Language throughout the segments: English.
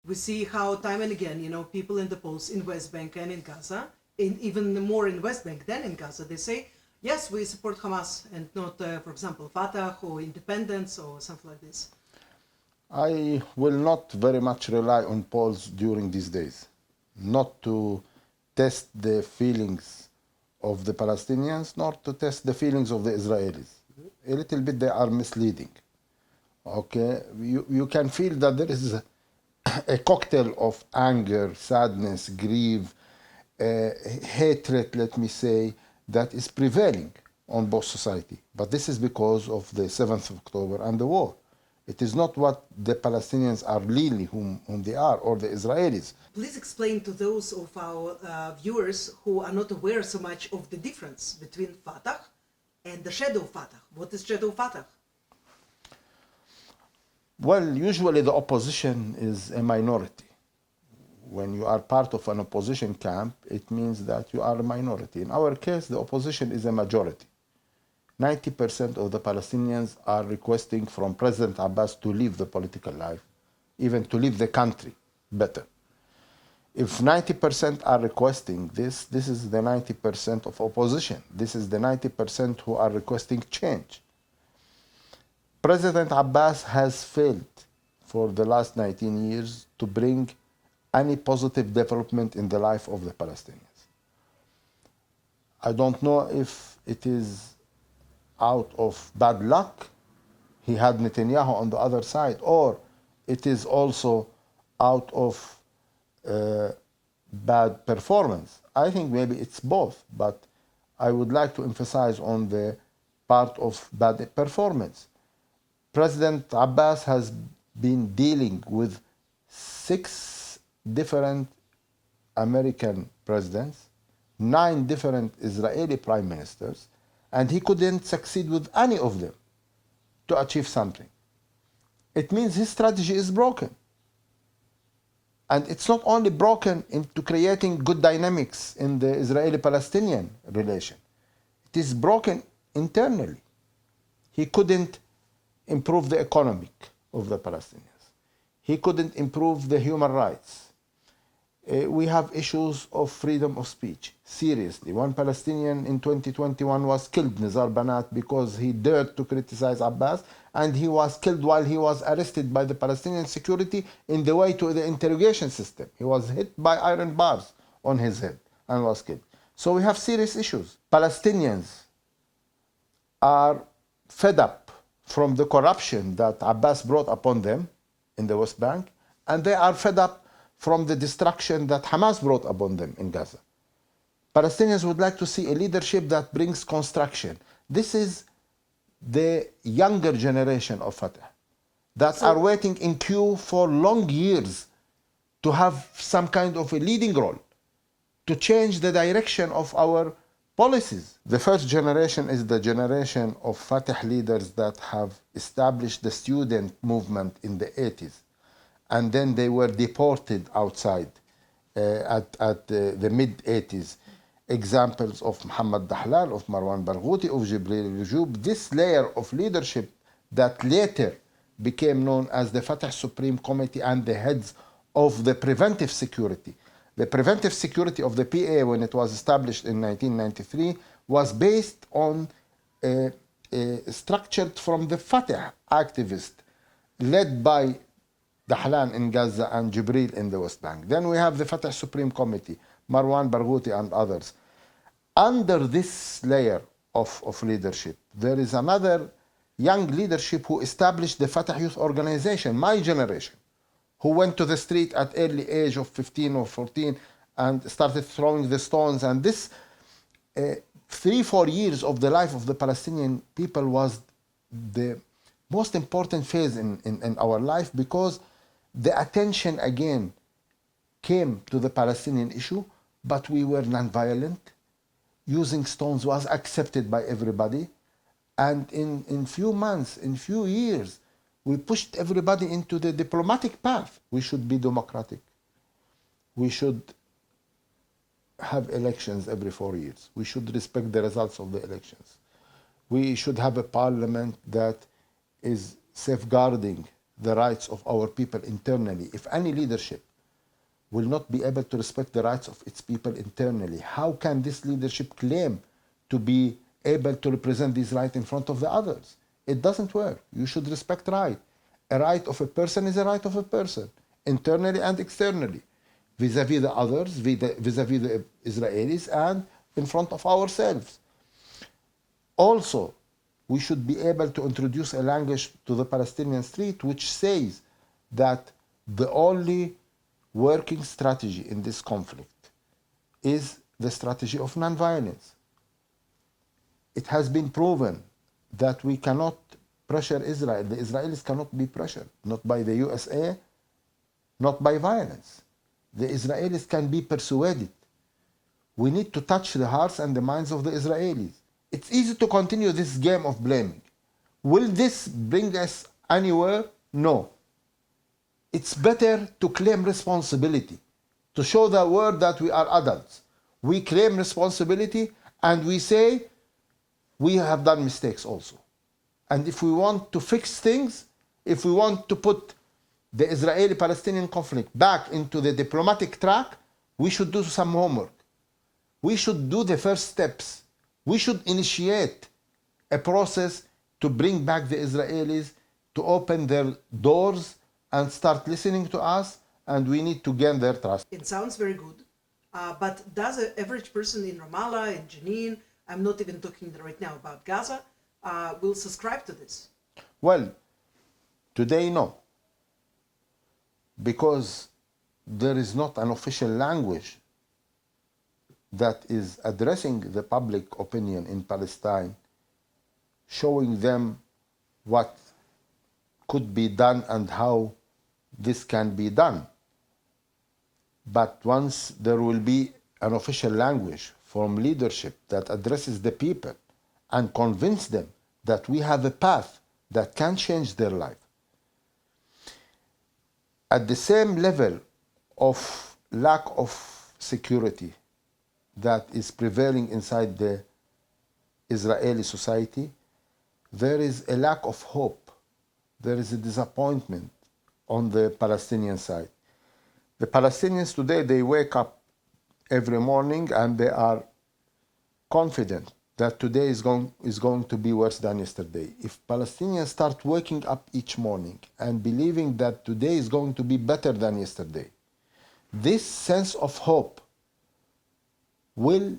We see how time and again, people in the polls in West Bank and in Gaza, even more in West Bank than in Gaza, they say, yes, we support Hamas and not, for example, Fatah or independence or something like this. I will not very much rely on polls during these days, not to test the feelings of the Palestinians, nor to test the feelings of the Israelis. A little bit they are misleading. Okay, you can feel that there is a cocktail of anger, sadness, grief, hatred, let me say, that is prevailing on both society. But this is because of the 7th of October and the war. It is not what the Palestinians are really whom they are, or the Israelis. Please explain to those of our viewers who are not aware so much of the difference between Fatah and the shadow Fatah. What is shadow Fatah? Well, usually the opposition is a minority. When you are part of an opposition camp, it means that you are a minority. In our case, the opposition is a majority. 90% of the Palestinians are requesting from President Abbas to leave the political life, even to leave the country better. If 90% are requesting this is the 90% of opposition. This is the 90% who are requesting change. President Abbas has failed for the last 19 years to bring any positive development in the life of the Palestinians. I don't know if it is out of bad luck, he had Netanyahu on the other side, or it is also out of bad performance. I think maybe it's both, but I would like to emphasize on the part of bad performance. President Abbas has been dealing with 6 different American presidents, 9 different Israeli prime ministers, and he couldn't succeed with any of them to achieve something. It means his strategy is broken. And it's not only broken into creating good dynamics in the Israeli-Palestinian relation. It is broken internally. He couldn't improve the economic of the Palestinians. He couldn't improve the human rights. We have issues of freedom of speech. Seriously, one Palestinian in 2021 was killed, Nizar Banat, because he dared to criticize Abbas, and he was killed while he was arrested by the Palestinian security in the way to the interrogation system. He was hit by iron bars on his head and was killed. So we have serious issues. Palestinians are fed up from the corruption that Abbas brought upon them in the West Bank, and they are fed up from the destruction that Hamas brought upon them in Gaza. Palestinians would like to see a leadership that brings construction. This is the younger generation of Fatah that are waiting in queue for long years to have some kind of a leading role, to change the direction of our policies. The first generation is the generation of Fatah leaders that have established the student movement in the 80s. And then they were deported outside at the mid-80s. Examples of Muhammad Dahlal, of Marwan Barghouti, of Jibril al-Jub. This layer of leadership that later became known as the Fatah Supreme Committee and the heads of the preventive security. The preventive security of the PA, when it was established in 1993, was based on structured from the Fatah activists led by Dahlan in Gaza and Jibril in the West Bank. Then we have the Fatah Supreme Committee, Marwan Barghouti and others. Under this layer of leadership, there is another young leadership who established the Fatah Youth Organization, my generation, who went to the street at early age of 15 or 14 and started throwing the stones. And this 3-4 years of the life of the Palestinian people was the most important phase in our life, because the attention again came to the Palestinian issue, but we were non-violent. Using stones was accepted by everybody. And in few months, in few years, we pushed everybody into the diplomatic path. We should be democratic. We should have elections every 4 years. We should respect the results of the elections. We should have a parliament that is safeguarding the rights of our people internally, if any leadership will not be able to respect the rights of its people internally, how can this leadership claim to be able to represent these rights in front of the others? It doesn't work. You should respect right. A right of a person is a right of a person, internally and externally, vis-a-vis the others, vis-a-vis the Israelis, and in front of ourselves. Also, we should be able to introduce a language to the Palestinian street which says that the only working strategy in this conflict is the strategy of nonviolence. It has been proven that we cannot pressure Israel. The Israelis cannot be pressured, not by the USA, not by violence. The Israelis can be persuaded. We need to touch the hearts and the minds of the Israelis. It's easy to continue this game of blaming. Will this bring us anywhere? No. It's better to claim responsibility, to show the world that we are adults. We claim responsibility and we say we have done mistakes also. And if we want to fix things, if we want to put the Israeli-Palestinian conflict back into the diplomatic track, we should do some homework. We should do the first steps. We should initiate a process to bring back the Israelis, to open their doors and start listening to us, and we need to gain their trust. It sounds very good, but does an average person in Ramallah, in Jenin, I'm not even talking right now about Gaza, will subscribe to this? Well, today no, because there is not an official language that is addressing the public opinion in Palestine, showing them what could be done and how this can be done. But once there will be an official language from leadership that addresses the people and convince them that we have a path that can change their life, at the same level of lack of security that is prevailing inside the Israeli society, there is a lack of hope. There is a disappointment on the Palestinian side. The Palestinians today, they wake up every morning and they are confident that today is going to be worse than yesterday. If Palestinians start waking up each morning and believing that today is going to be better than yesterday, this sense of hope will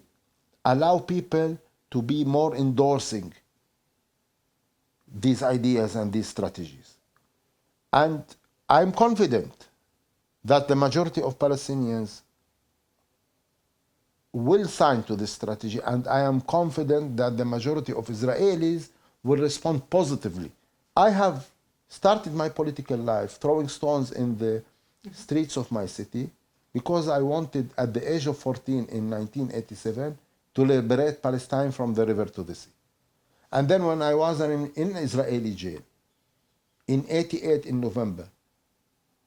allow people to be more endorsing these ideas and these strategies. And I'm confident that the majority of Palestinians will sign to this strategy, and I am confident that the majority of Israelis will respond positively. I have started my political life throwing stones in the streets of my city because I wanted, at the age of 14 in 1987, to liberate Palestine from the river to the sea. And then when I was in Israeli jail, in 88 in November,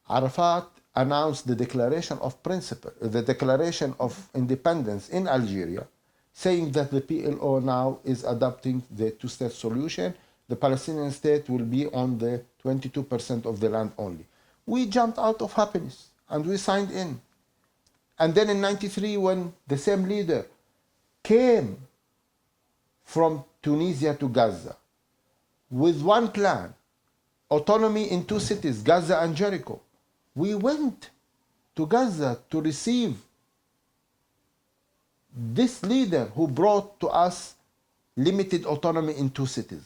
Arafat announced the Declaration of Principle, the Declaration of Independence in Algeria, saying that the PLO now is adopting the two-state solution. The Palestinian state will be on the 22% of the land only. We jumped out of happiness and we signed in. And then in 93, when the same leader came from Tunisia to Gaza with one plan, autonomy in two cities, Gaza and Jericho, we went to Gaza to receive this leader who brought to us limited autonomy in two cities.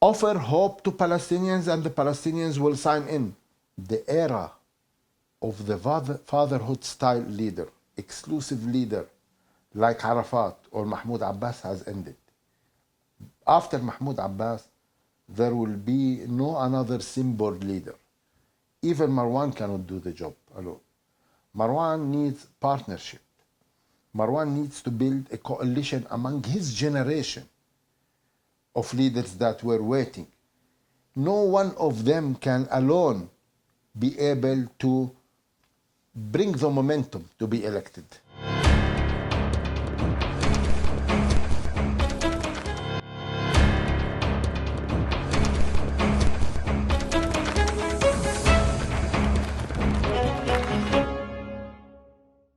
Offer hope to Palestinians and the Palestinians will sign in. The era of the fatherhood style leader, exclusive leader like Arafat or Mahmoud Abbas has ended. After Mahmoud Abbas, there will be no another symbol leader. Even Marwan cannot do the job alone. Marwan needs partnership. Marwan needs to build a coalition among his generation of leaders that were waiting. No one of them can alone be able to bring the momentum to be elected.